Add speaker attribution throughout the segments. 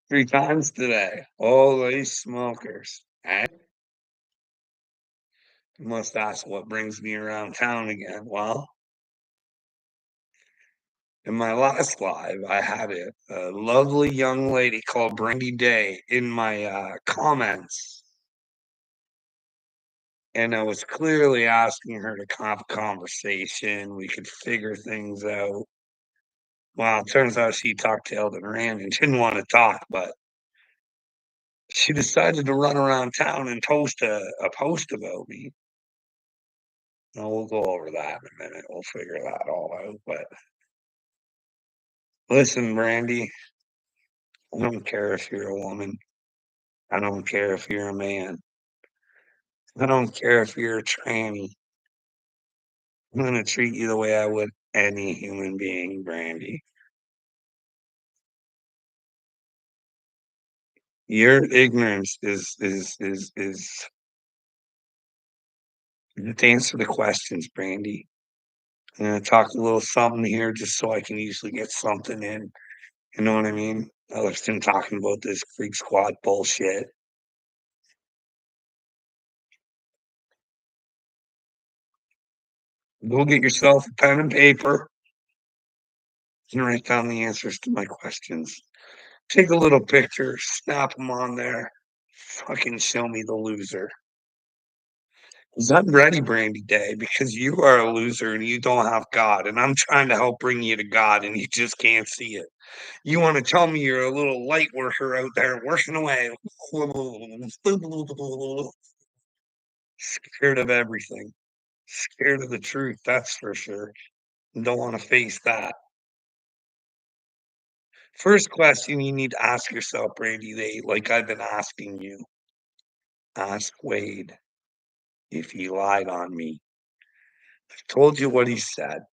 Speaker 1: 3 times today. Holy smokers. You must ask what brings me around town again. Well, in my last live, I had a lovely young lady called Brandy Day in my, comments, and I was clearly asking her to have a conversation, we could figure things out. Well, it turns out she talked-tailed and ran and didn't wanna talk, but she decided to run around town and toast a post about me. No, we'll go over that in a minute. We'll figure that all out. But listen, Brandy, I don't care if you're a woman. I don't care if you're a man. I don't care if you're a tranny. I'm gonna treat you the way I would any human being, Brandy. Your ignorance is to answer the questions, Brandy. I'm gonna talk a little something here just so I can usually get something in. You know what I mean? Other than talking about this freak squad bullshit. Go get yourself a pen and paper and write down the answers to my questions. Take a little picture, snap them on there. Fucking show me the loser. 'Cause I'm ready, Brandy Day, because you are a loser and you don't have God, and I'm trying to help bring you to God, and you just can't see it. You wanna tell me you're a little light worker out there working away, scared of everything, scared of the truth, that's for sure, and don't wanna face that. First question you need to ask yourself, Brandy Day, like I've been asking you, ask Wade if he lied on me. I've told you what he said.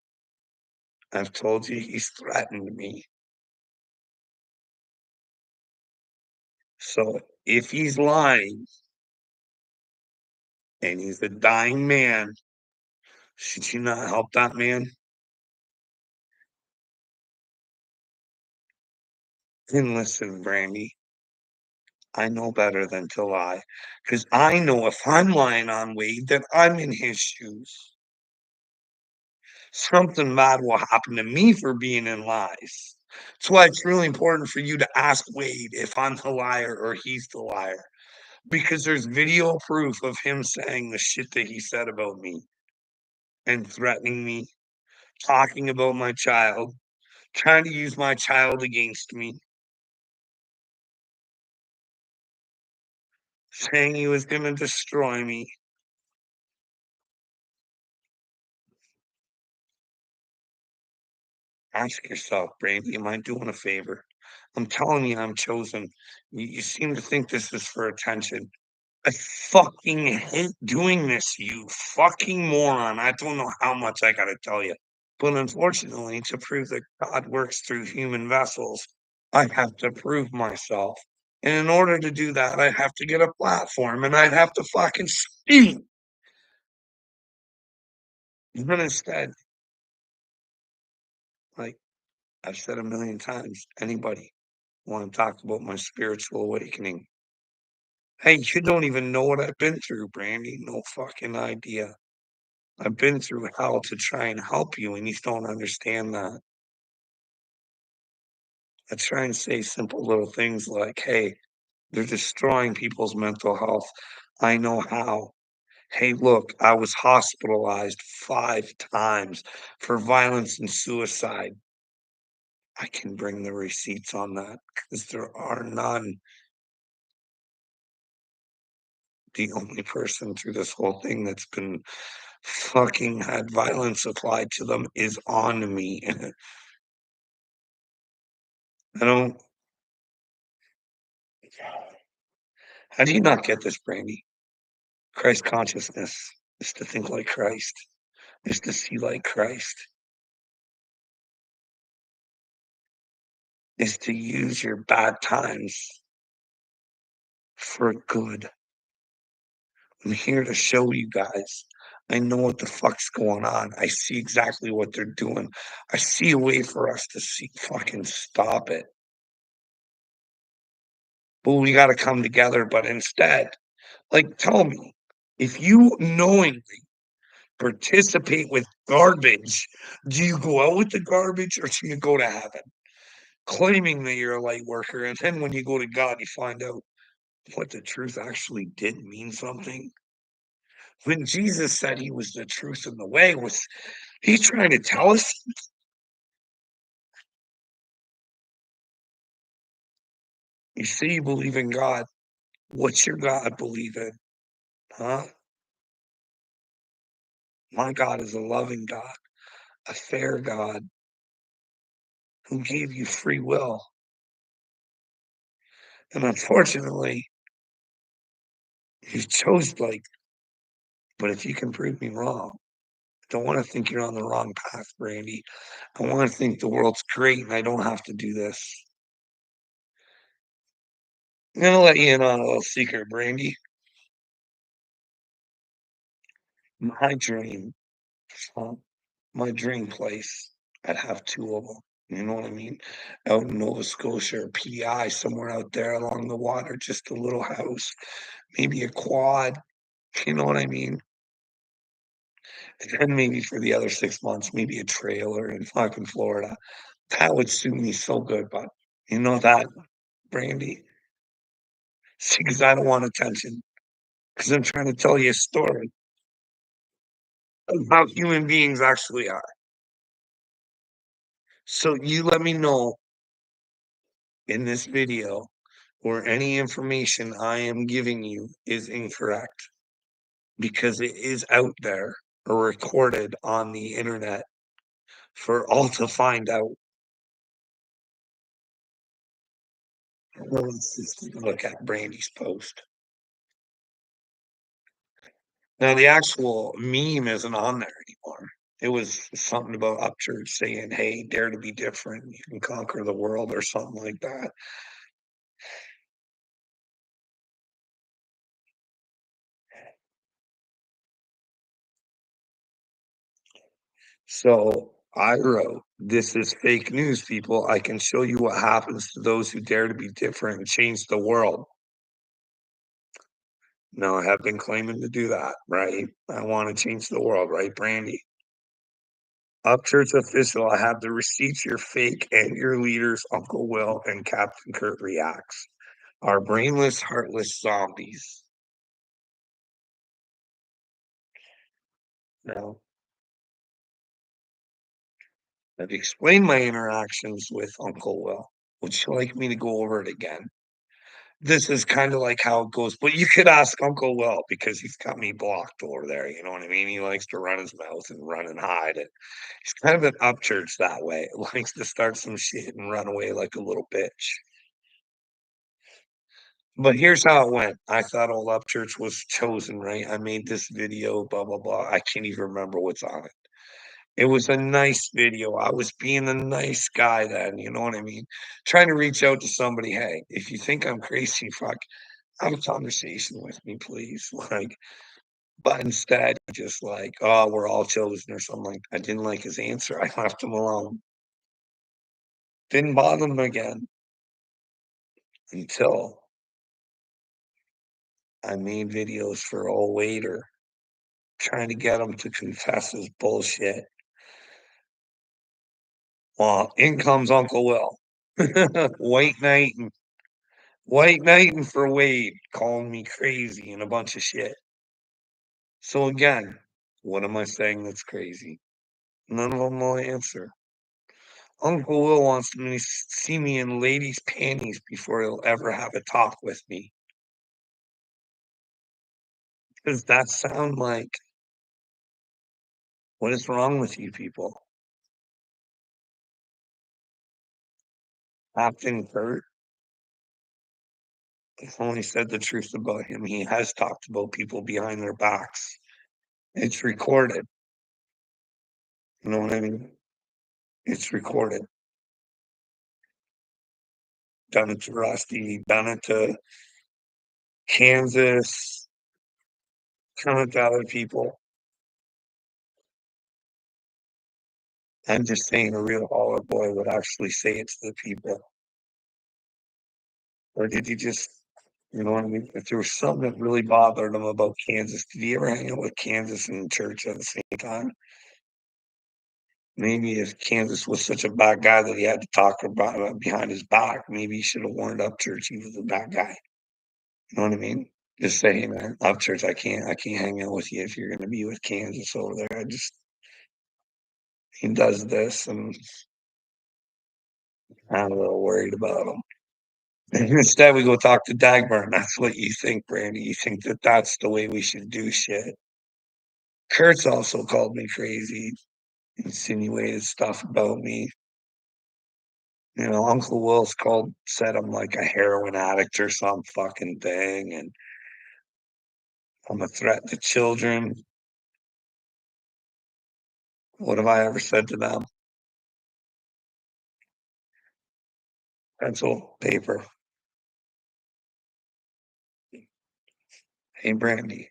Speaker 1: I've told you he's threatened me. So if he's lying and he's a dying man, should you not help that man? And listen, Brandy, I know better than to lie because I know if I'm lying on Wade, that I'm in his shoes. Something bad will happen to me for being in lies. That's why it's really important for you to ask Wade if I'm the liar or he's the liar, because there's video proof of him saying the shit that he said about me and threatening me, talking about my child, trying to use my child against me, saying he was gonna destroy me. Ask yourself, Brandy, am I doing a favor? I'm telling you, I'm chosen. You seem to think this is for attention. I fucking hate doing this, you fucking moron. I don't know how much I gotta tell you. But unfortunately, to prove that God works through human vessels, I have to prove myself. And in order to do that, I have to get a platform and I'd have to fucking speak. But instead, like I've said a million times, anybody want to talk about my spiritual awakening? Hey, you don't even know what I've been through, Brandy. No fucking idea. I've been through hell to try and help you, and you don't understand that. I try and say simple little things like, hey, they're destroying people's mental health. I know how. Hey, look, I was hospitalized 5 times for violence and suicide. I can bring the receipts on that because there are none. The only person through this whole thing that's been fucking had violence applied to them is on me. I don't how do you not get this, Brandy? Christ consciousness is to think like Christ, is to see like Christ, is to use your bad times for good. I'm here to show you guys. I know what the fuck's going on. I see exactly what they're doing. I see a way for us to see fucking stop it. but we gotta come together, but instead, like, tell me, if you knowingly participate with garbage, do you go out with the garbage or do you go to heaven? Claiming that you're a light worker, and then when you go to God, you find out what the truth actually did mean something. When Jesus said he was the truth and the way, was he trying to tell us? You say you believe in God. What's your God believe in? Huh? My God is a loving God, a fair God who gave you free will. And unfortunately, you chose like, but if you can prove me wrong, I don't want to think you're on the wrong path, Brandy. I want to think the world's great and I don't have to do this. I'm gonna let you in on a little secret, Brandy. My dream, uh, my dream place, I'd have two of them. You know what I mean? Out in Nova Scotia or PEI, somewhere out there along the water, just a little house, maybe a quad. You know what I mean? And then maybe for the other 6 months, maybe a trailer in fucking Florida. That would suit me so good, but you know that, Brandy? See, because I don't want attention. Because I'm trying to tell you a story of how human beings actually are. So you let me know in this video where any information I am giving you is incorrect because it is out there or recorded on the internet for all to find out. Well, let's just take a look at Brandy's post. Now, the actual meme isn't on there anymore. It was something about Upchurch saying, "Hey, dare to be different. You can conquer the world," or something like that. So I wrote, "This is fake news, people. I can show you what happens to those who dare to be different and change the world." Now, I have been claiming to do that, right? I want to change the world, right, Brandy? Upchurch official, I have the receipts. You're fake, and your leaders, Uncle Will and Captain Kurt reacts, are brainless, heartless zombies. Now, I've explained my interactions with Uncle Will. Would you like me to go over it again? This is kinda like how it goes, but you could ask Uncle Will because he's got me blocked over there, you know what I mean? He likes to run his mouth and run and hide, and he's kind of an Upchurch that way, likes to start some shit and run away like a little bitch. But here's how it went. I thought old Upchurch was chosen, right? I made this video, blah, blah, blah. I can't even remember what's on it. It was a nice video. I was being a nice guy then, you know what I mean? Trying to reach out to somebody, "Hey, if you think I'm crazy, fuck, have a conversation with me, please." Like, but instead, just like, "Oh, we're all chosen," or something like I didn't like his answer. I left him alone. Didn't bother him again until I made videos for old Waiter, trying to get him to confess his bullshit. Well, in comes Uncle Will. White knight and White knighting for Wade, calling me crazy and a bunch of shit. So again, what am I saying that's crazy? None of them will answer. Uncle Will wants me to see me in ladies' panties before he'll ever have a talk with me. Does that sound like what is wrong with you people? Captain Kurt only said the truth about him. He has talked about people behind their backs. It's recorded. You know what I mean? It's recorded. Done it to Rusty, done it to Kansas, done it to other people. I'm just saying a real baller boy would actually say it to the people. Or did he just you know what I mean? If there was something that really bothered him about Kansas, did he ever hang out with Kansas and church at the same time? Maybe if Kansas was such a bad guy that he had to talk about behind his back, maybe he should have warned Upchurch he was a bad guy. You know what I mean? Just say, "Hey, man, Upchurch, I can't hang out with you if you're gonna be with Kansas over there. I just he does this, and I'm a little worried about him." And instead, we go talk to Dagmar, and that's what you think, Brandy. You think that that's the way we should do shit. Kurt's also called me crazy, insinuated stuff about me. You know, Uncle Will's said I'm like a heroin addict or some fucking thing, and I'm a threat to children. What have I ever said to them? Pencil, paper. Hey, Brandy,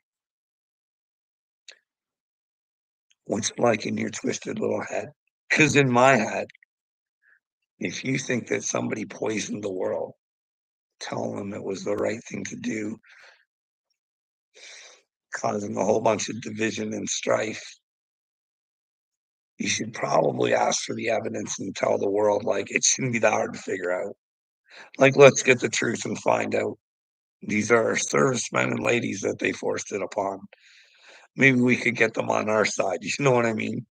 Speaker 1: what's it like in your twisted little head? Because in my head, if you think that somebody poisoned the world, tell them it was the right thing to do, causing a whole bunch of division and strife, you should probably ask for the evidence and tell the world, like, it shouldn't be that hard to figure out. Like, let's get the truth and find out. These are servicemen and ladies that they forced it upon. Maybe we could get them on our side. You know what I mean?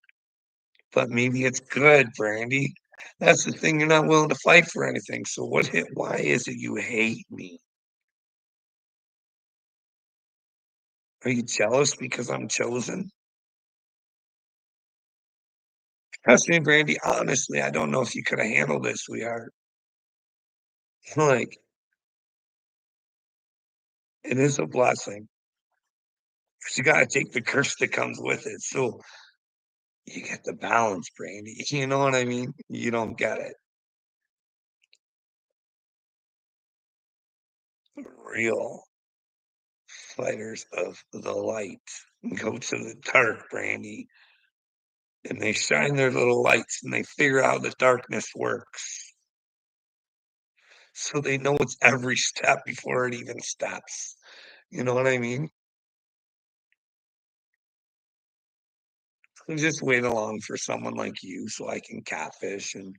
Speaker 1: But maybe it's good, Brandy. That's the thing. You're not willing to fight for anything. So why is it you hate me? Are you jealous because I'm chosen? Trust me, Brandy. Honestly, I don't know if you could have handled it, sweetheart. Like, it is a blessing. But you gotta take the curse that comes with it. So you get the balance, Brandy. You know what I mean? You don't get it. Real fighters of the light go to the dark, Brandy, and they shine their little lights and they figure out how the darkness works. So they know it's every step before it even steps. You know what I mean? And just wait along for someone like you so I can catfish and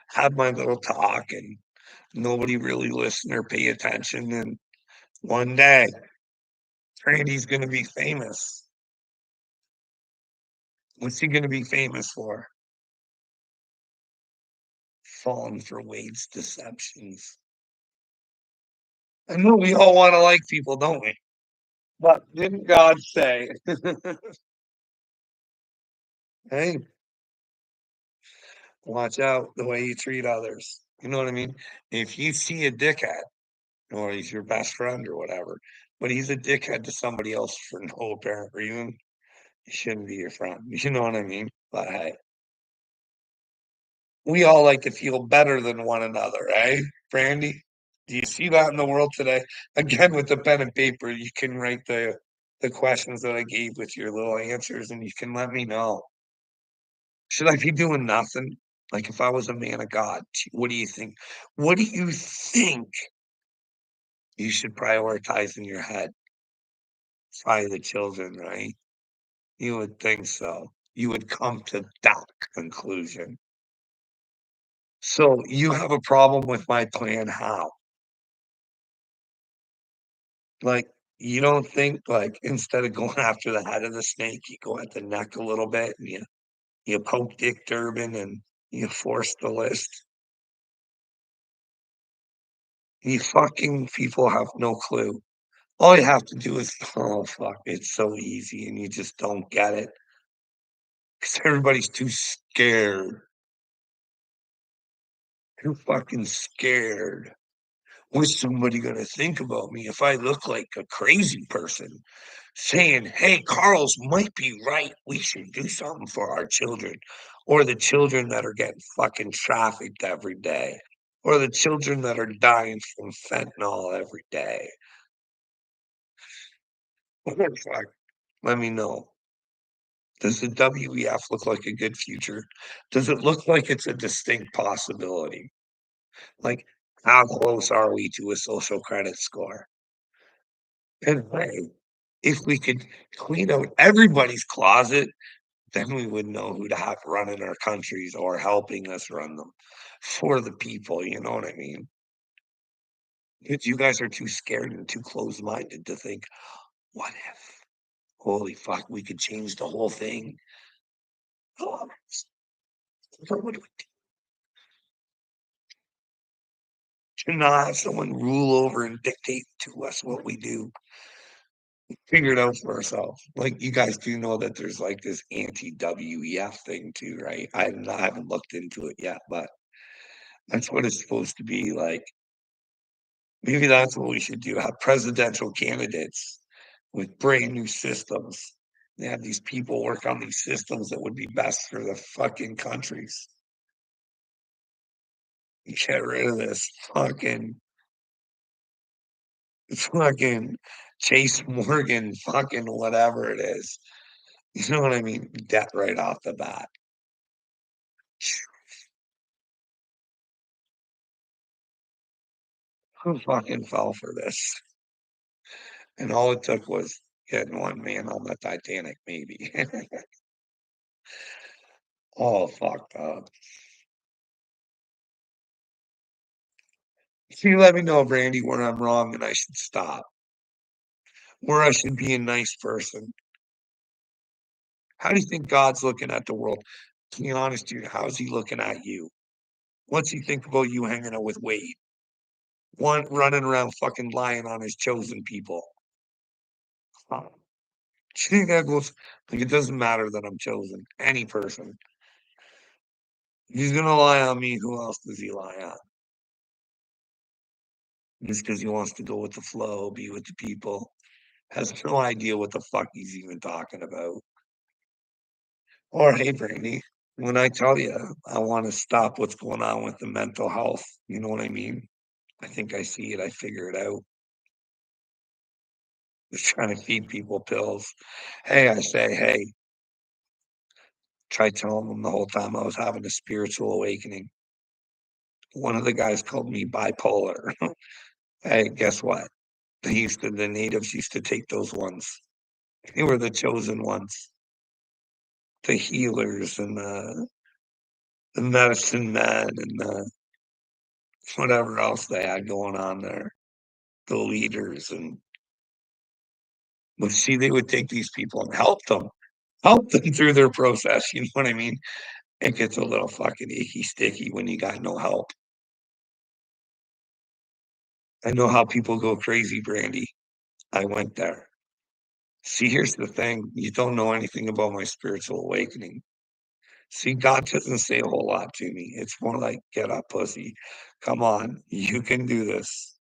Speaker 1: have my little talk and nobody really listen or pay attention. And one day, Randy's going to be famous. What's he going to be famous for? Falling for Wade's deceptions. I know we all want to like people, don't we? But didn't God say, hey, watch out the way you treat others? You know what I mean? If you see a dickhead, or he's your best friend or whatever, but he's a dickhead to somebody else for no apparent reason, he shouldn't be your friend. You know what I mean? But hey, we all like to feel better than one another, eh, Brandy? Do you see that in the world today? Again, with the pen and paper, you can write the questions that I gave with your little answers, and you can let me know. Should I be doing nothing? Like if I was a man of God, what do you think? What do you think you should prioritize in your head? Probably the children, right? You would think so. You would come to that conclusion. So you have a problem with my plan how? Like, you don't think, like, instead of going after the head of the snake, you go at the neck a little bit and you poke Dick Durbin and you force the list? You fucking people have no clue. All you have to do is oh, fuck, it's so easy, and you just don't get it because everybody's too scared. Too fucking scared. What's somebody gonna think about me if I look like a crazy person saying, "Hey, Carl's might be right. We should do something for our children," or the children that are getting fucking trafficked every day, or the children that are dying from fentanyl every day. Fuck, let me know. Does the WEF look like a good future? Does it look like it's a distinct possibility? Like, How close are we to a social credit score? And hey, if we could clean out everybody's closet, then we would know who to have running our countries or helping us run them for the people, you know what I mean? But you guys are too scared and too closed-minded to think, "What if? Holy fuck, we could change the whole thing." Oh, what would we do to not have someone rule over and dictate to us what we do? Figure it out for ourselves. Like, you guys do know that there's, like, this anti-WEF thing too, right? I haven't looked into it yet, but that's what it's supposed to be like. Maybe that's what we should do, have presidential candidates with brand new systems. They have these people work on these systems that would be best for the fucking countries. Get rid of this fucking Chase Morgan, fucking whatever it is. You know what I mean? Death right off the bat. Who fucking fell for this? And all it took was getting one man on the Titanic, maybe. All fucked up. So you let me know, Brandy, where I'm wrong and I should stop, where I should be a nice person. How do you think God's looking at the world? To be honest, dude, how's he looking at you? What's he think about you hanging out with Wade? One running around fucking lying on his chosen people. Huh. Do you think that goes like it doesn't matter that I'm chosen, any person. If he's gonna lie on me, who else does he lie on? Just because he wants to go with the flow, be with the people, has no idea what the fuck he's even talking about. Or hey, Brandy, when I tell you I want to stop what's going on with the mental health, you know what I mean? I think I see it. I figure it out. Just trying to feed people pills. Hey, I say, hey, try telling them the whole time I was having a spiritual awakening. One of the guys called me bipolar. Hey, guess what? The natives used to take those ones. They were the chosen ones, the healers and the medicine men and the whatever else they had going on there, the leaders. And but see, they would take these people and help them through their process. You know what I mean? It gets a little fucking icky sticky when you got no help. I know how people go crazy, Brandy. I went there. See, here's the thing. You don't know anything about my spiritual awakening. See, God doesn't say a whole lot to me. It's more like, get up, pussy. Come on. You can do this.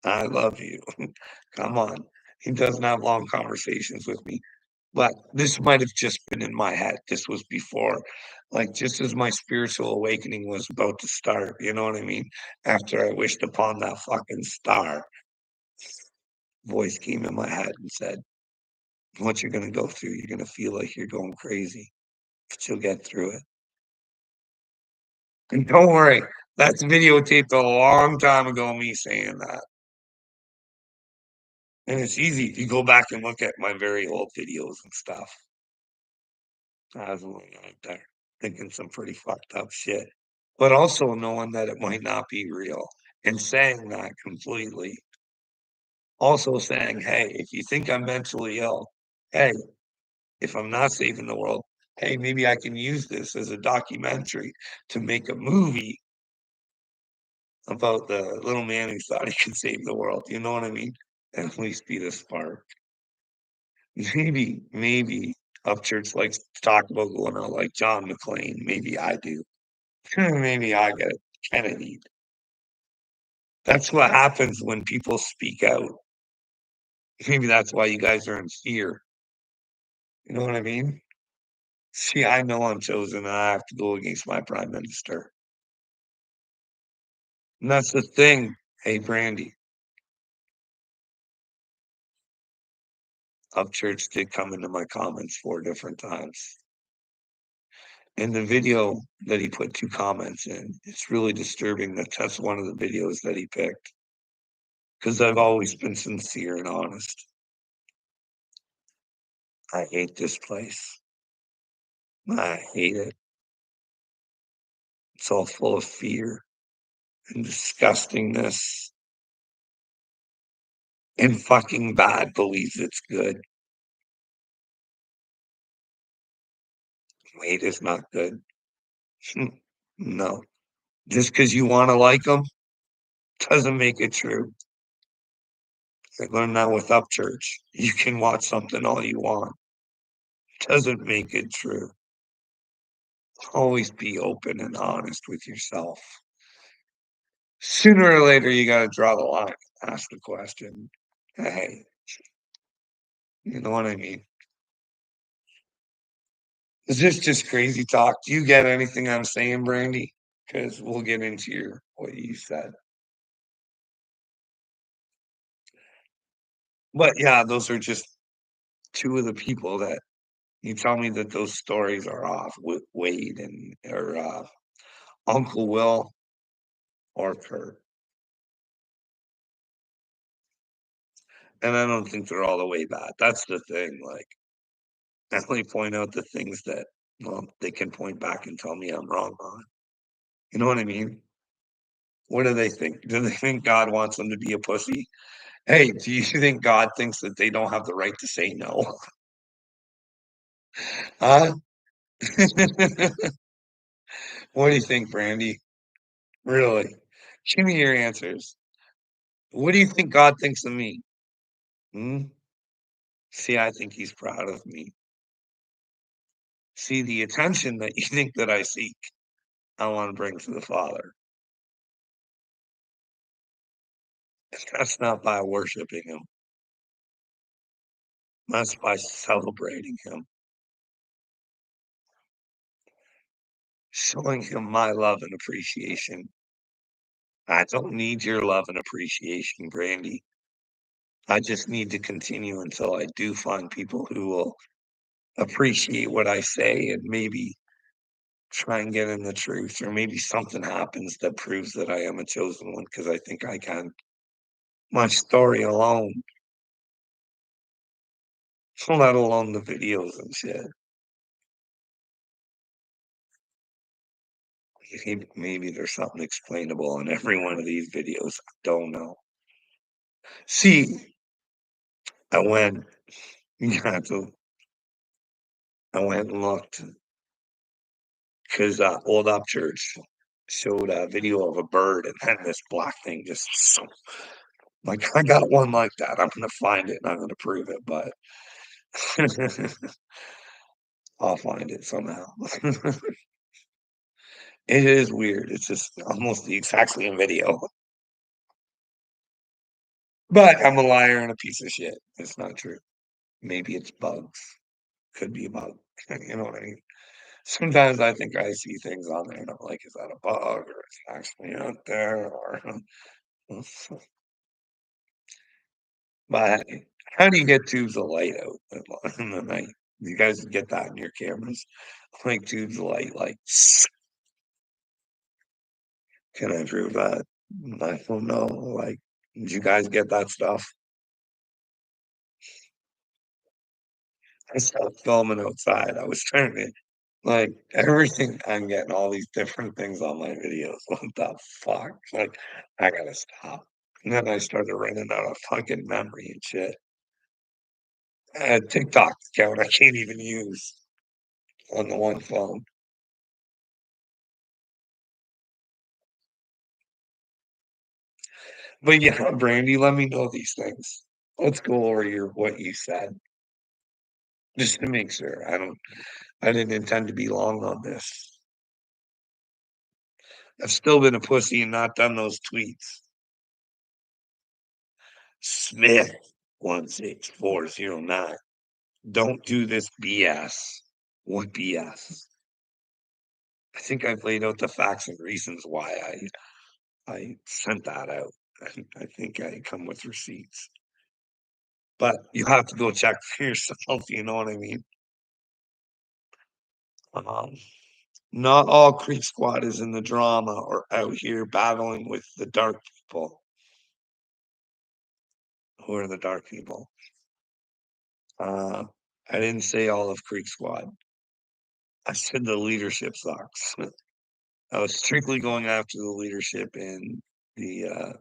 Speaker 1: I love you. Come on. He doesn't have long conversations with me. But this might have just been in my head. This was before, like, just as my spiritual awakening was about to start, you know what I mean? After I wished upon that fucking star, voice came in my head and said, what you're gonna go through, you're gonna feel like you're going crazy, but you'll get through it. And don't worry, that's videotaped a long time ago, me saying that. And it's easy if you go back and look at my very old videos and stuff. I was out there thinking some pretty fucked up shit, but also knowing that it might not be real and saying that completely. Also saying, hey, if you think I'm mentally ill, hey, if I'm not saving the world, hey, maybe I can use this as a documentary to make a movie about the little man who thought he could save the world. You know what I mean? At least be the spark. Maybe Upchurch likes to talk about going out like John McClane. Maybe I do. Maybe I get it. Kennedy. That's what happens when people speak out. Maybe that's why you guys are in fear. You know what I mean? See, I know I'm chosen and I have to go against my prime minister. And that's the thing. Hey, Brandy, Upchurch did come into my comments 4 different times. In the video that he put 2 comments in, it's really disturbing that that's one of the videos that he picked, because 'cause I've always been sincere and honest. I hate this place. I hate it. It's all full of fear and disgustingness and fucking bad believes it's good. Hate is not good. No. Just because you wanna like them doesn't make it true. I learned that with Upchurch. You can watch something all you want. Doesn't make it true. Always be open and honest with yourself. Sooner or later, you gotta draw the line, ask the question, "Hey," you know what I mean? Is this just crazy talk? Do you get anything I'm saying, Brandy? Because 'Cause we'll get into your what you said. But, yeah, those are just 2 of the people that you tell me that those stories are off with Wade and or, Uncle Will or Kurt, and I don't think they're all the way bad. That's the thing, like, I only point out the things that, well, they can point back and tell me I'm wrong on. You know what I mean? What do they think? Do they think God wants them to be a pussy? Hey, do you think God thinks that they don't have the right to say no? Huh? What do you think, Brandy? Really? Give me your answers. What do you think God thinks of me? Hmm? See, I think he's proud of me. See, the attention that you think that I seek, I want to bring to the Father. That's not by worshiping him. That's by celebrating him, showing him my love and appreciation. I don't need your love and appreciation, Brandy. I just need to continue until I do find people who will appreciate what I say and maybe try and get in the truth, or maybe something happens that proves that I am a chosen one because I think I can. My story alone, let alone the videos and shit. Maybe there's something explainable in every one of these videos. I don't know. See, I went, yeah, so I went and looked because Old Up Church showed a video of a bird and then this black thing just like I got one like that. I'm gonna find it and I'm gonna prove it, but I'll find it somehow. It is weird. It's just almost the exact same video. But I'm a liar and a piece of shit. It's not true. Maybe it's bugs. Could be a bug. You know what I mean? Sometimes I think I see things on there and I'm like, is that a bug or it's actually out there or but how do you get tubes of light out in the night? You guys get that in your cameras? Like tubes of light, like can I prove that? I don't know. Like, did you guys get that stuff? I stopped filming outside. I was trying to like everything. I'm getting all these different things on my videos. What the fuck? Like, I gotta stop. And then I started running out of fucking memory and shit. A TikTok account I can't even use on the one phone. But yeah, Brandy, let me know these things. Let's go over your what you said just to make sure. I didn't intend to be long on this. I've still been a pussy and not done those tweets. Smith 16409. Don't do this BS. What BS? I think I've laid out the facts and reasons why I sent that out. I think I come with receipts. But you have to go check for yourself, you know what I mean? Um, Not all Creek Squad is in the drama or out here battling with the dark people. Who are the dark people? Uh, I didn't say all of Creek Squad. I said the leadership sucks. I was strictly going after the leadership and the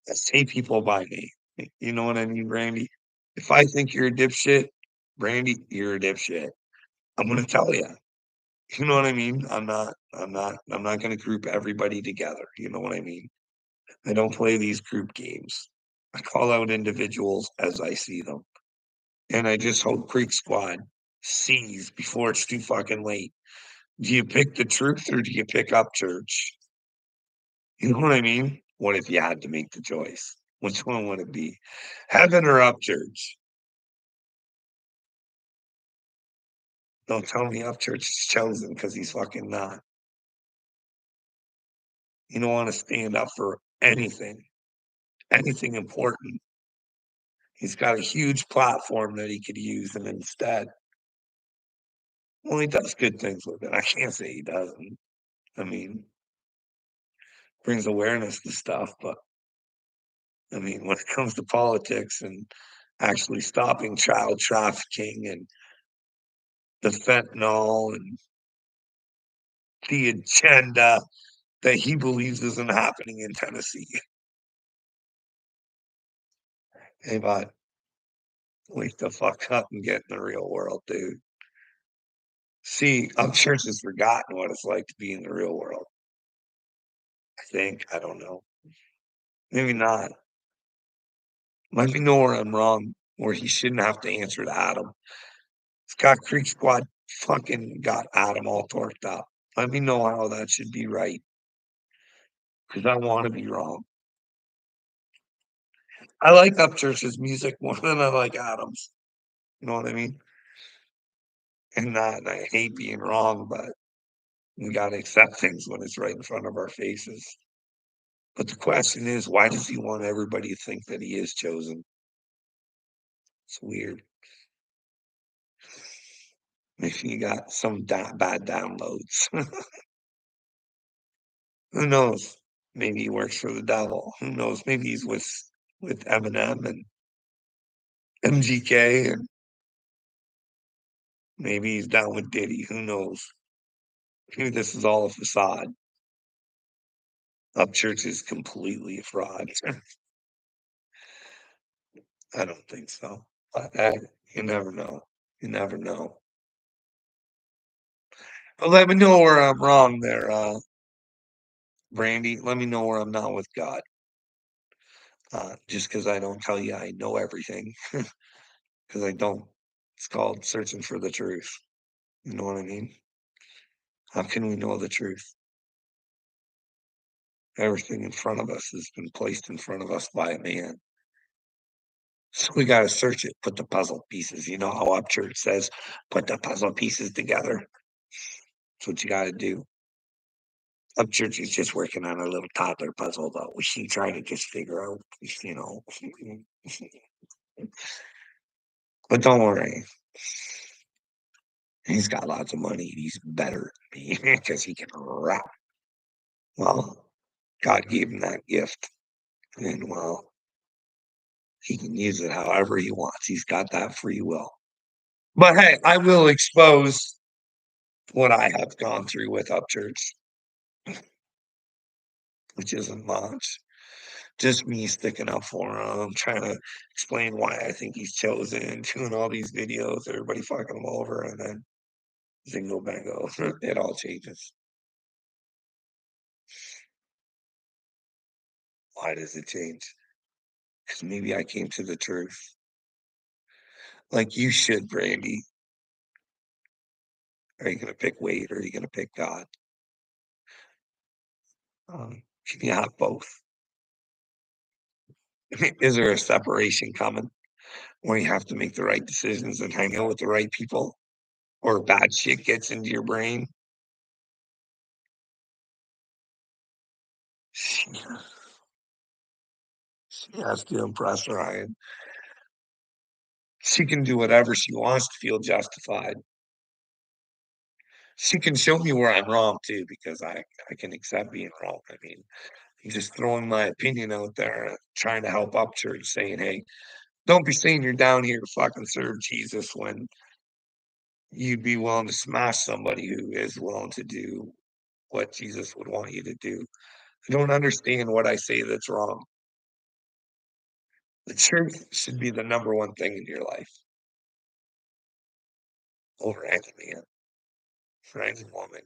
Speaker 1: say people by me. You know what I mean, Brandy? If I think you're a dipshit, Brandy, you're a dipshit. I'm gonna tell you. You know what I mean? I'm not gonna group everybody together. You know what I mean? I don't play these group games. I call out individuals as I see them. And I just hope Creek Squad sees before it's too fucking late. Do you pick the truth or do you pick up church? You know what I mean? What if you had to make the choice? Which one would it be? Heaven or up church? Don't tell me up church is chosen because he's fucking not. You don't want to stand up for anything important. He's got a huge platform that he could use, and instead, well, he does good things with it. I can't say he doesn't. I mean, brings awareness to stuff, but I mean, when it comes to politics and actually stopping child trafficking and the fentanyl and the agenda that he believes isn't happening in Tennessee. Hey, bud, wake the fuck up and get in the real world, dude. See, I'm sure has forgotten what it's like to be in the real world. I think. I don't know. Maybe not. Let me know where I'm wrong, where he shouldn't have to answer to Adam. Scott Creek Squad fucking got Adam all torqued up. Let me know how that should be right, because I want to be wrong. I like Upchurch's music more than I like Adam's. You know what I mean? And I hate being wrong, but we gotta accept things when it's right in front of our faces. But the question is, why does he want everybody to think that he is chosen? It's weird. Maybe you got some bad downloads. Who knows? Maybe he works for the devil. Who knows? Maybe he's with Eminem and MGK, and maybe he's down with Diddy. Who knows? Maybe this is all a facade. Upchurch is completely a fraud. I don't think so. But you never know. You never know. But let me know where I'm wrong there, Brandy. Let me know where I'm not with God. Just because I don't tell you I know everything, because I don't. It's called searching for the truth. You know what I mean? How can we know the truth? Everything in front of us has been placed in front of us by a man. So we got to search it, put the puzzle pieces. You know how Upchurch says, put the puzzle pieces together. That's what you got to do. Upchurch is just working on a little toddler puzzle, though. She trying to just figure out, you know. But don't worry, he's got lots of money. He's better than me because he can rap. Well, God gave him that gift, and well, he can use it however he wants. He's got that free will. But hey, I will expose what I have gone through with Upchurch, which isn't much. Just me sticking up for him, trying to explain why I think he's chosen, doing all these videos, everybody fucking him over, and then zingo bango, it all changes. Why does it change? Because maybe I came to the truth. Like you should, Brandy. Are you gonna pick Wade or are you gonna pick God? Can you have both? Is there a separation coming where you have to make the right decisions and hang out with the right people? Or bad shit gets into your brain? She she has to impress Ryan. She can do whatever she wants to feel justified. She can show me where I'm wrong too, because I can accept being wrong. I mean, I'm just throwing my opinion out there, trying to help up church, saying, "Hey, don't be saying you're down here to fucking serve Jesus when you'd be willing to smash somebody who is willing to do what Jesus would want you to do." I don't understand what I say that's wrong. The truth should be the number one thing in your life over any man or any woman,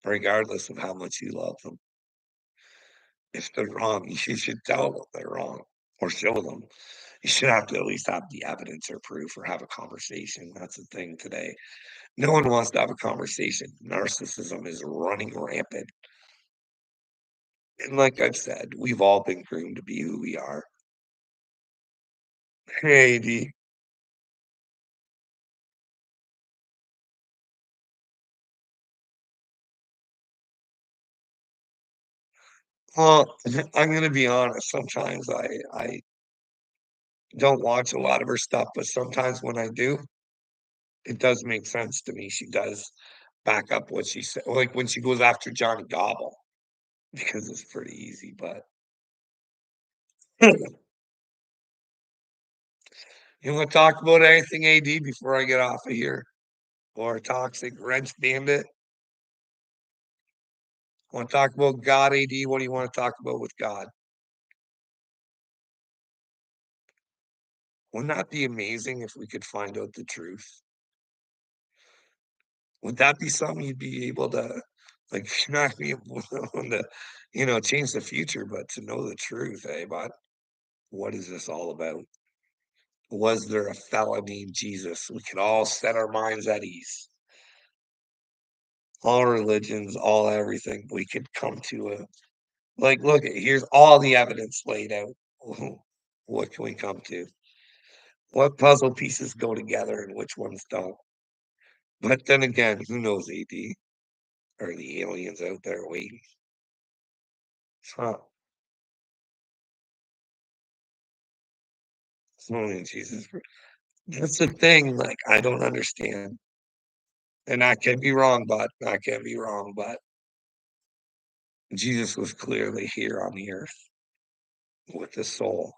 Speaker 1: regardless of how much you love them. If they're wrong, you should tell them they're wrong or show them. You should have to at least have the evidence or proof or have a conversation. That's the thing today. No one wants to have a conversation. Narcissism is running rampant. And like I've said, we've all been groomed to be who we are. Hey, D. Well, I'm gonna be honest. Sometimes I don't watch a lot of her stuff, but sometimes when I do, it does make sense to me. She does back up what she said, like when she goes after Johnny Gobble, because it's pretty easy. But you want to talk about anything, AD, before I get off of here? Or Toxic Wrench Bandit? Want to talk about God, AD? What do you want to talk about with God? Wouldn't that be amazing if we could find out the truth? Would that be something you'd be able to, like, not be able to, change the future, but to know the truth, eh? But what is this all about? Was there a fella named Jesus? We could all set our minds at ease. All religions, all everything. We could come to a like, look, here's all the evidence laid out. What can we come to? What puzzle pieces go together and which ones don't? But then again, who knows, AD? Are the aliens out there waiting? Huh. Oh, Jesus. That's the thing, like, I don't understand, and I can be wrong, but I can be wrong, but Jesus was clearly here on the earth with the soul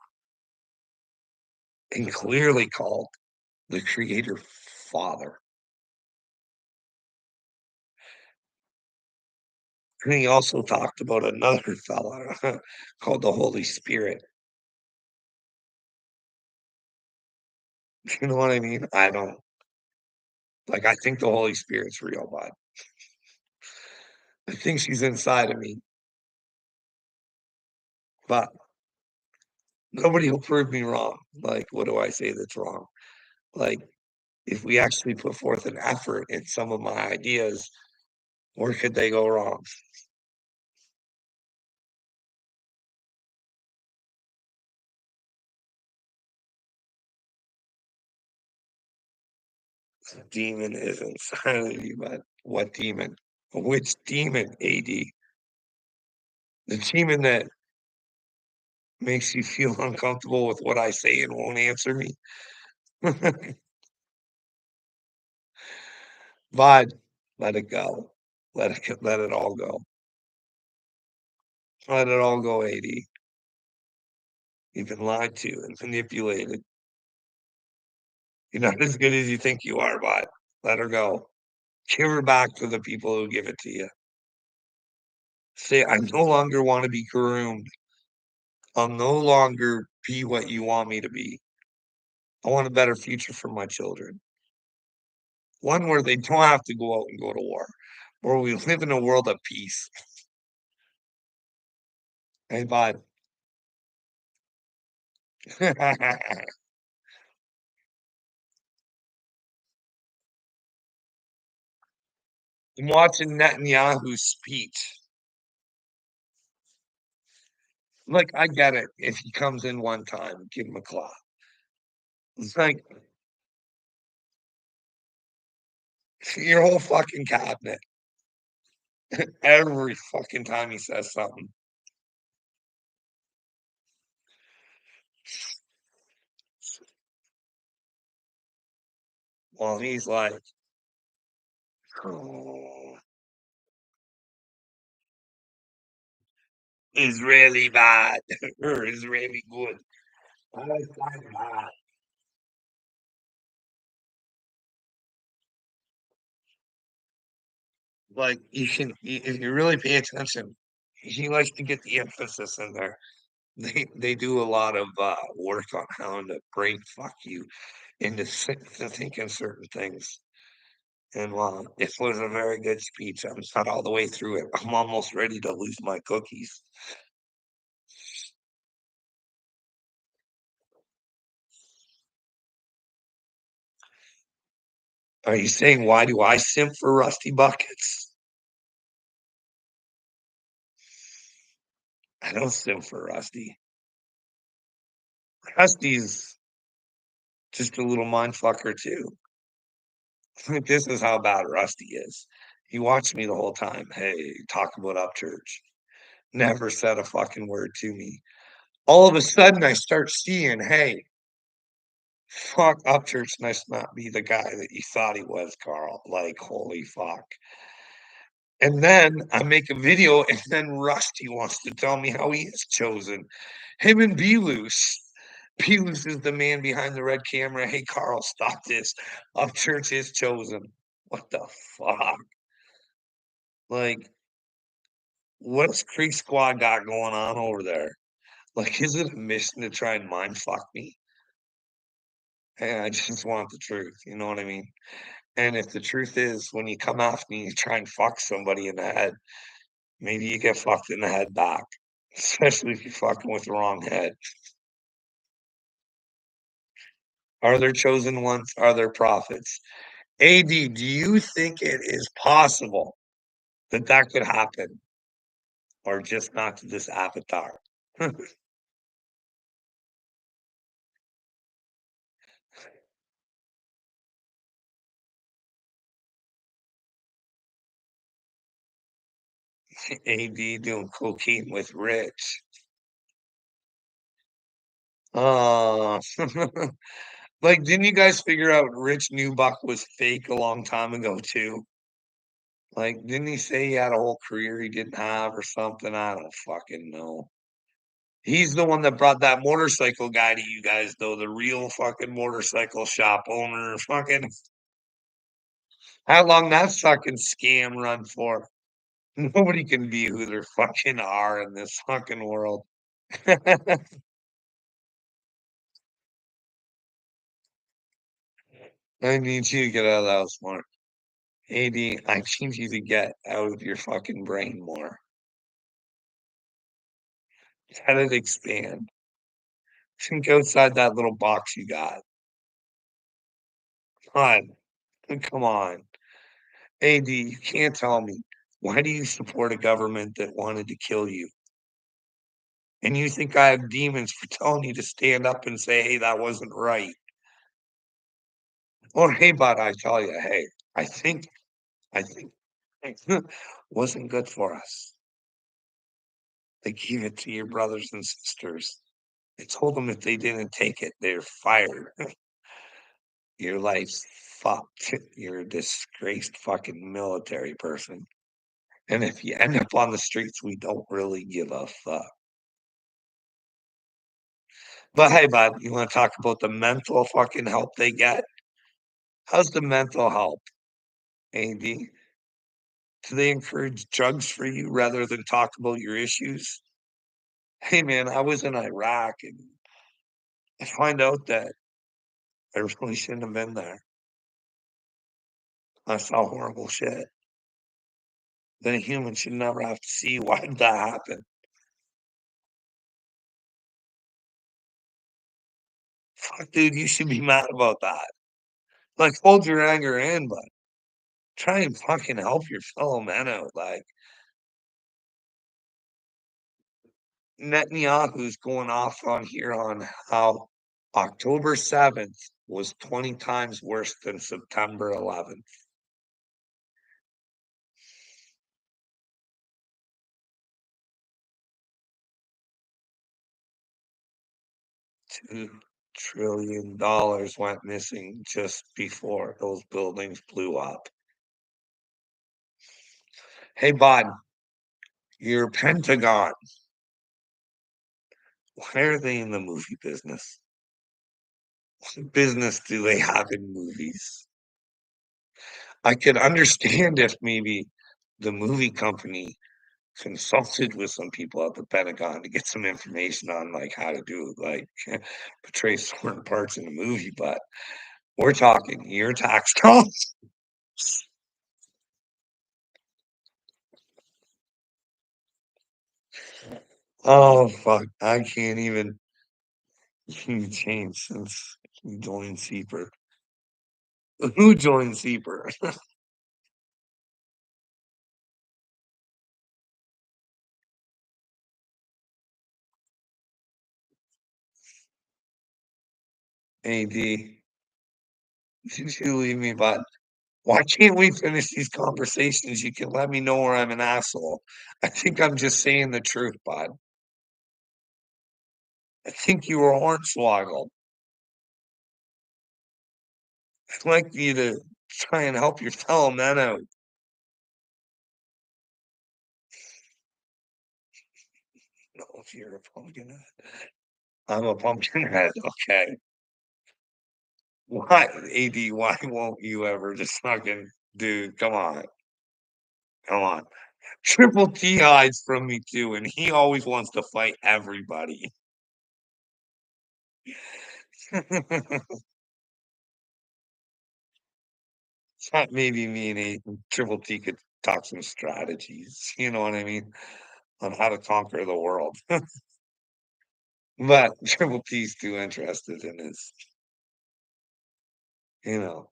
Speaker 1: and clearly called the creator Father. And he also talked about another fella called the Holy Spirit. You know what I mean? I don't like, I think the Holy Spirit's real, but I think she's inside of me, but nobody will prove me wrong. Like, what do I say that's wrong? Like, if we actually put forth an effort in some of my ideas, where could they go wrong? The demon is inside of you, but what demon? Which demon, AD? The demon that makes you feel uncomfortable with what I say and won't answer me? But let it go. Let it all go. Let it all go, AD. You've been lied to and manipulated. You're not as good as you think you are, bud. Let her go. Give her back to the people who give it to you. Say, I no longer want to be groomed. I'll no longer be what you want me to be. I want a better future for my children. One where they don't have to go out and go to war, where we live in a world of peace. Hey, bud. I'm watching Netanyahu's speech. Like, I get it. If he comes in one time, give him a clap. It's like your whole fucking cabinet. Every fucking time he says something. Well, he's like, Oh, is really bad or is really good. I like that. Like you can, if you really pay attention, he likes to get the emphasis in there. They do a lot of work on how to brain fuck you into to thinking certain things. And it was a very good speech. I'm not all the way through it. I'm almost ready to lose my cookies. Are you saying why do I simp for Rusty Buckets? I don't simp for Rusty. Rusty's just a little mind fucker too. This is how bad Rusty is. He watched me the whole time. Hey, talk about Upchurch. Never said a fucking word to me. All of a sudden, I start seeing, hey, fuck Upchurch must not be the guy that you thought he was, Carl. Like, holy fuck. And then I make a video, and then Rusty wants to tell me how he is chosen. Him and Beloose. Beloose is the man behind the red camera. Hey, Carl, stop this. Upchurch is chosen. What the fuck? Like, what's Creek Squad got going on over there? Like, is it a mission to try and mind fuck me? Hey, I just want the truth. You know what I mean? And if the truth is, when you come after me, you try and fuck somebody in the head, maybe you get fucked in the head back, especially if you're fucking with the wrong head. Are there chosen ones? Are there prophets? AD, do you think it is possible that that could happen or just not to this avatar? AD doing cocaine with Rich. Oh, like, didn't you guys figure out Rich Newbuck was fake a long time ago too? Like, didn't he say he had a whole career he didn't have or something? I don't fucking know. He's the one that brought that motorcycle guy to you guys, though, the real fucking motorcycle shop owner. Fucking how long that fucking scam run for? Nobody can be who they fucking are in this fucking world. I need you to get out of the house more. AD, I need you to get out of your fucking brain more. Let it expand. Think outside that little box you got. Come on. Come on. AD, you can't tell me. Why do you support a government that wanted to kill you? And you think I have demons for telling you to stand up and say, hey, that wasn't right. Or hey, bud, I tell you, hey, I think, I think wasn't good for us. They gave it to your brothers and sisters. They told them if they didn't take it, they're fired. Your life's fucked. You're a disgraced fucking military person. And if you end up on the streets, we don't really give a fuck. But hey, bud, you want to talk about the mental fucking help they get? How's the mental help, AD? Do they encourage drugs for you rather than talk about your issues? Hey, man, I was in Iraq and I find out that I really shouldn't have been there. I saw horrible shit that a human should never have to see. Why did that happen? Fuck, dude, you should be mad about that. Like, hold your anger in, but try and fucking help your fellow man out. Like, Netanyahu's going off on here on how October 7th was 20 times worse than September 11th. $2 trillion went missing just before those buildings blew up. Hey, bud, your Pentagon, why are they in the movie business? What business do they have in movies? I could understand if maybe the movie company consulted with some people at the Pentagon to get some information on like how to do like portray certain parts in the movie, but we're talking your tax dollars. Oh fuck, I can't even change since you joined Seeper. Who joined Seeper? AD, did you leave me, bud? Why can't we finish these conversations? You can let me know where I'm an asshole. I think I'm just saying the truth, bud. I think you were hornswoggled. I'd like you to try and help your fellow men out. No, if you're a pumpkin head. I'm a pumpkin head. Okay. Why, AD, why won't you ever just fucking, dude, come on. Come on. Triple T hides from me too, and he always wants to fight everybody. Thought maybe me and Triple T could talk some strategies, you know what I mean, on how to conquer the world. But Triple T's too interested in his, you know,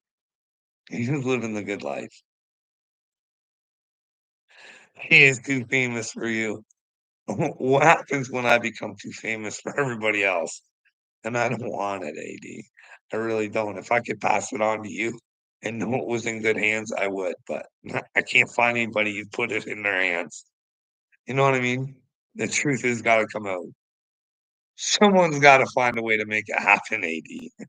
Speaker 1: he's living the good life. He is too famous for you. What happens when I become too famous for everybody else? And I don't want it, AD. I really don't. If I could pass it on to you and know it was in good hands, I would, but I can't find anybody who put it in their hands. You know what I mean? The truth has got to come out. Someone's got to find a way to make it happen, AD.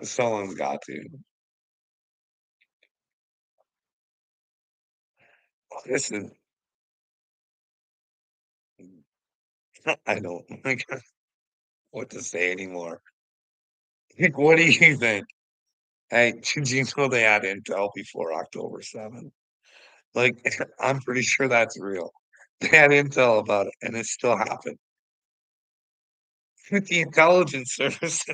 Speaker 1: Someone's got to. Listen, I don't like what to say anymore. Like, what do you think? Hey, did you know they had intel before October 7th? Like, I'm pretty sure that's real. They had intel about it, and it still happened. With the intelligence services.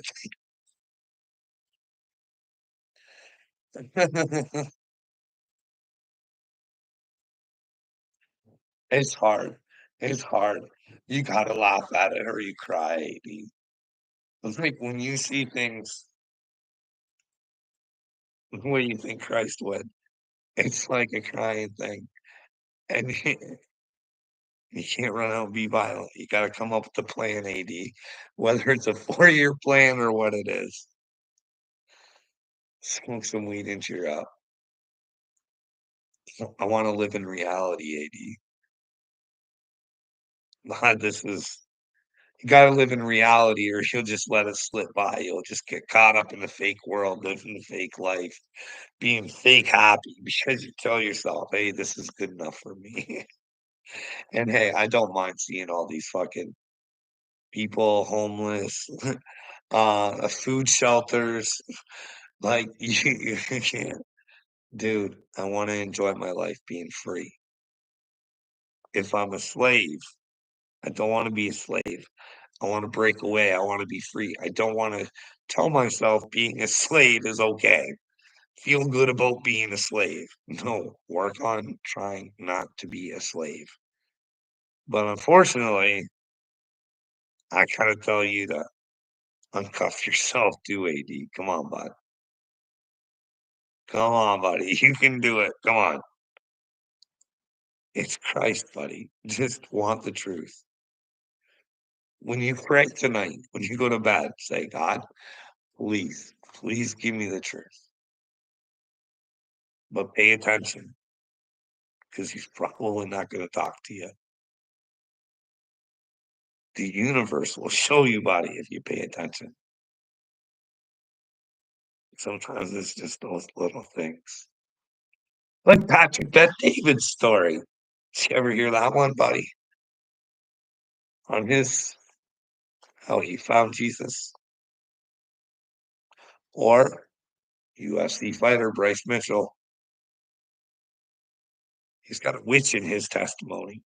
Speaker 1: It's hard. It's hard. You gotta laugh at it or you cry, AD. It's like when you see things the way you think Christ would, it's like a crying thing. And you can't run out and be violent. You gotta come up with a plan, AD, whether it's a 4-year plan or what it is. Smoke some weed and cheer up. I wanna live in reality, AD. Not this is you gotta live in reality or you'll just let it slip by. You'll just get caught up in the fake world, living the fake life, being fake happy because you tell yourself, "Hey, this is good enough for me." And hey, I don't mind seeing all these fucking people homeless, food shelters. Like you can't, dude. I want to enjoy my life being free. If I'm a slave, I don't want to be a slave. I want to break away. I want to be free. I don't want to tell myself being a slave is okay. Feel good about being a slave. No, work on trying not to be a slave. But unfortunately, I gotta tell you to uncuff yourself too, AD. Come on, bud. Come on, buddy. You can do it. Come on. It's Christ, buddy. Just want the truth. When you pray tonight, when you go to bed, say, God, please, please give me the truth. But pay attention because he's probably not going to talk to you. The universe will show you, buddy, if you pay attention. Sometimes it's just those little things. Like Patrick Bet David's story. Did you ever hear that one, buddy? On his how he found Jesus. Or UFC fighter Bryce Mitchell. He's got a witch in his testimony.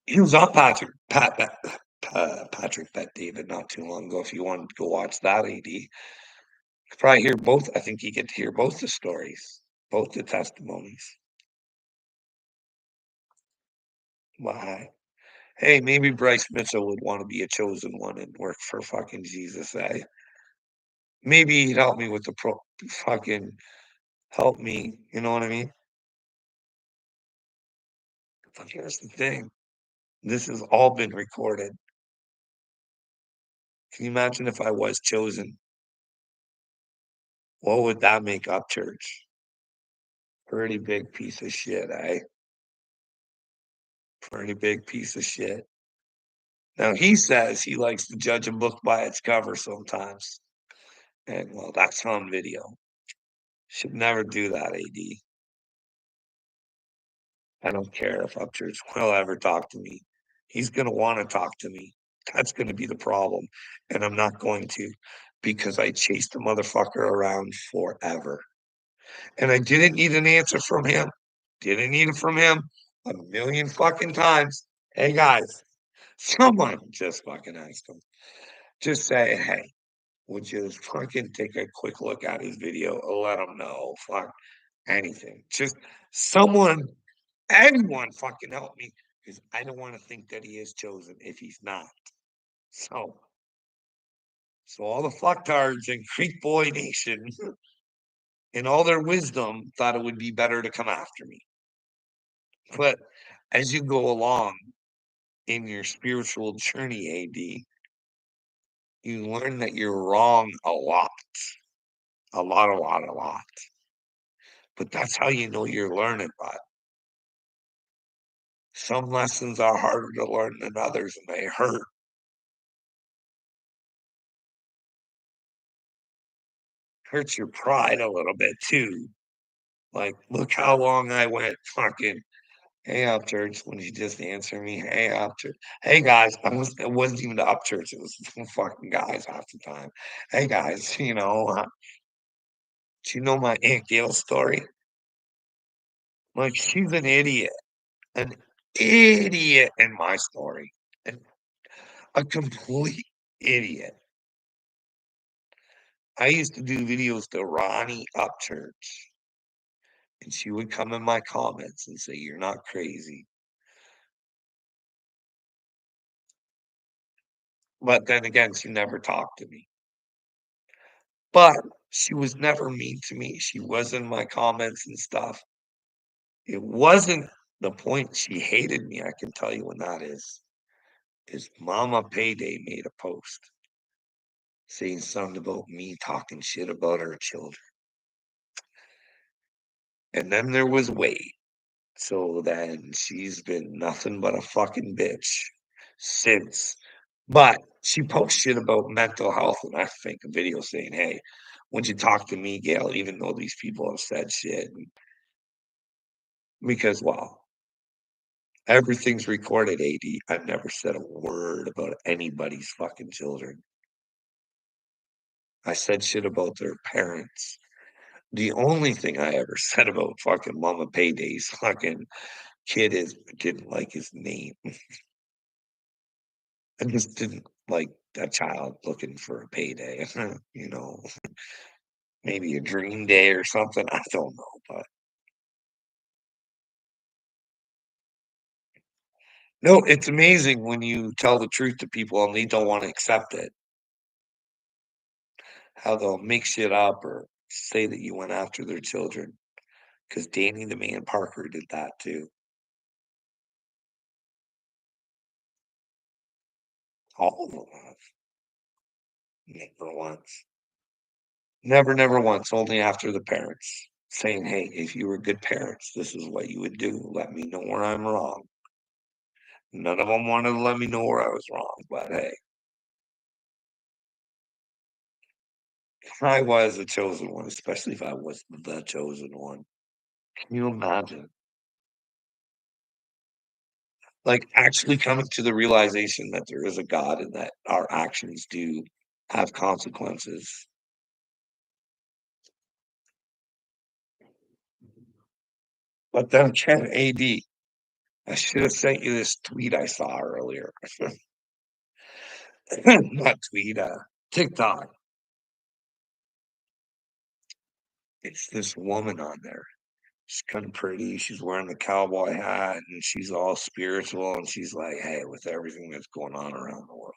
Speaker 1: He was on Patrick Bet David not too long ago. If you want to go watch that, AD, you could probably hear both. I think you get to hear both the stories, both the testimonies. Why? Hey, maybe Bryce Mitchell would want to be a chosen one and work for fucking Jesus, eh? Maybe he'd help me with the fucking help me. You know what I mean? But here's the thing. This has all been recorded. Can you imagine if I was chosen? What would that make Upchurch? Pretty big piece of shit, eh? Pretty big piece of shit. Now he says he likes to judge a book by its cover sometimes. And well, that's on video. Should never do that, AD. I don't care if Upchurch will ever talk to me. He's gonna want to talk to me. That's gonna be the problem. And I'm not going to because I chased the motherfucker around forever. And I didn't need an answer from him. Didn't need it from him a million fucking times. Hey guys, someone just fucking asked him. Just say, hey, would you fucking take a quick look at his video? Let him know. Fuck anything. Just someone, anyone fucking help me because I don't want to think that he is chosen if he's not. So, so all the fucktards in Creek Boy Nation, in all their wisdom, thought it would be better to come after me. But as you go along in your spiritual journey, AD, you learn that you're wrong a lot. A lot, a lot, a lot. But that's how you know you're learning, bud. Some lessons are harder to learn than others, and they hurt. Hurts your pride a little bit too. Like, look how long I went fucking, hey up church, when you just answer me, hey up church. Hey guys, it wasn't even the up church, it was fucking guys half the time. Hey guys, do you know my Aunt Gail story? Like, she's an idiot in my story, and a complete idiot. I used to do videos to Ronnie Upchurch, and she would come in my comments and say, "You're not crazy." But then again, she never talked to me. But she was never mean to me. She was in my comments and stuff. It wasn't the point she hated me, I can tell you when that is Mama Payday made a post saying something about me talking shit about her children. And then there was Wade. So then she's been nothing but a fucking bitch since. But she posts shit about mental health, and I make a video saying, "Hey, when you talk to me, Gail, even though these people have said shit, because well, everything's recorded, AD. I've never said a word about anybody's fucking children. I said shit about their parents. The only thing I ever said about fucking Mama Payday's fucking kid is didn't like his name. I just didn't like that child looking for a payday, you know, maybe a dream day or something. I don't know, but no, it's amazing when you tell the truth to people and they don't want to accept it. How they'll make shit up or say that you went after their children. Because Danny the Man Parker did that too. All of them have. Never once. Never, never once. Only after the parents saying, hey, if you were good parents, this is what you would do. Let me know where I'm wrong. None of them wanted to let me know where I was wrong, but hey, I was the chosen one, especially if I was the chosen one. Can you imagine? Like, actually coming to the realization that there is a God and that our actions do have consequences. But then Ken AD, I should have sent you this tweet I saw earlier. Not tweet, TikTok. It's this woman on there. She's kinda pretty, she's wearing the cowboy hat, and she's all spiritual, and she's like, "Hey, with everything that's going on around the world,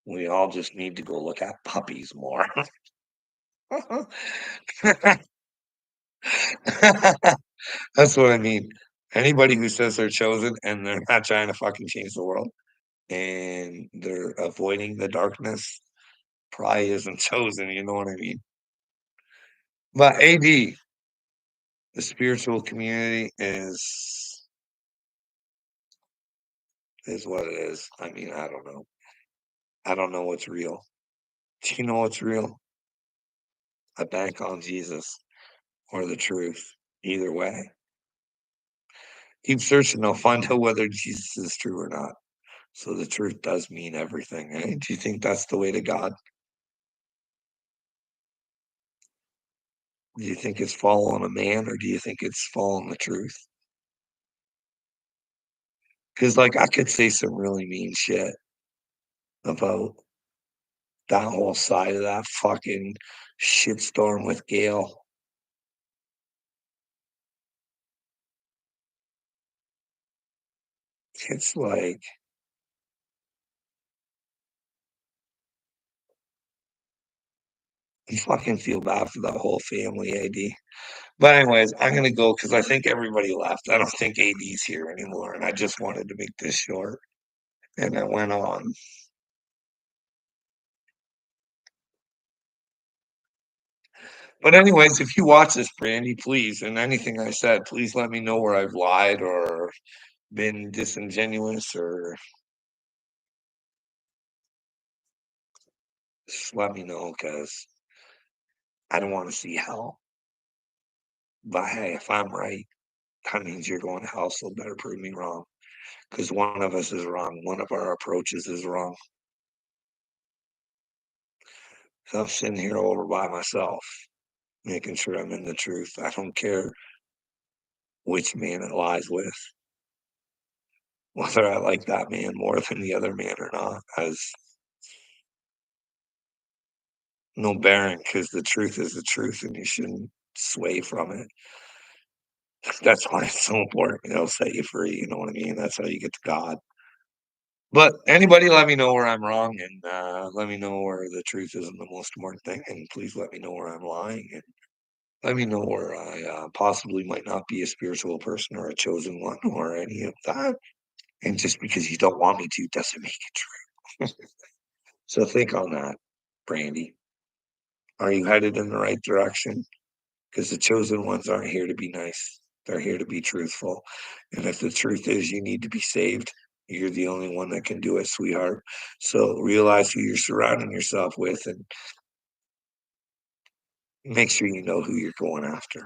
Speaker 1: we all just need to go look at puppies more." That's what I mean. Anybody who says they're chosen and they're not trying to fucking change the world and they're avoiding the darkness probably isn't chosen, you know what I mean? But AD, the spiritual community is what it is. I mean, I don't know. I don't know what's real. Do you know what's real? I bank on Jesus or the truth. Either way. Keep searching, they'll find out whether Jesus is true or not. So the truth does mean everything, eh? Do you think that's the way to God? Do you think it's following a man or do you think it's following the truth? Because, like, I could say some really mean shit about that whole side of that fucking shitstorm with Gail. It's like, I fucking feel bad for the whole family, AD. But anyways, I'm gonna go because I think everybody left. I don't think AD's here anymore, and I just wanted to make this short, and I went on. But anyways, if you watch this, Brandy, please, and anything I said, please let me know where I've lied or been disingenuous, or just let me know because I don't want to see hell. But hey, if I'm right, that means you're going to hell, so better prove me wrong. Because one of us is wrong. One of our approaches is wrong. So I'm sitting here over by myself, making sure I'm in the truth. I don't care which man it lies with, whether I like that man more than the other man or not, has no bearing because the truth is the truth and you shouldn't sway from it. That's why it's so important. It'll set you free. You know what I mean? That's how you get to God. But anybody, let me know where I'm wrong and let me know where the truth isn't the most important thing. And please let me know where I'm lying and let me know where I possibly might not be a spiritual person or a chosen one or any of that. And just because you don't want me to doesn't make it true. So think on that, Brandy. Are you headed in the right direction? Because the chosen ones aren't here to be nice. They're here to be truthful. And if the truth is you need to be saved, you're the only one that can do it, sweetheart. So realize who you're surrounding yourself with and make sure you know who you're going after.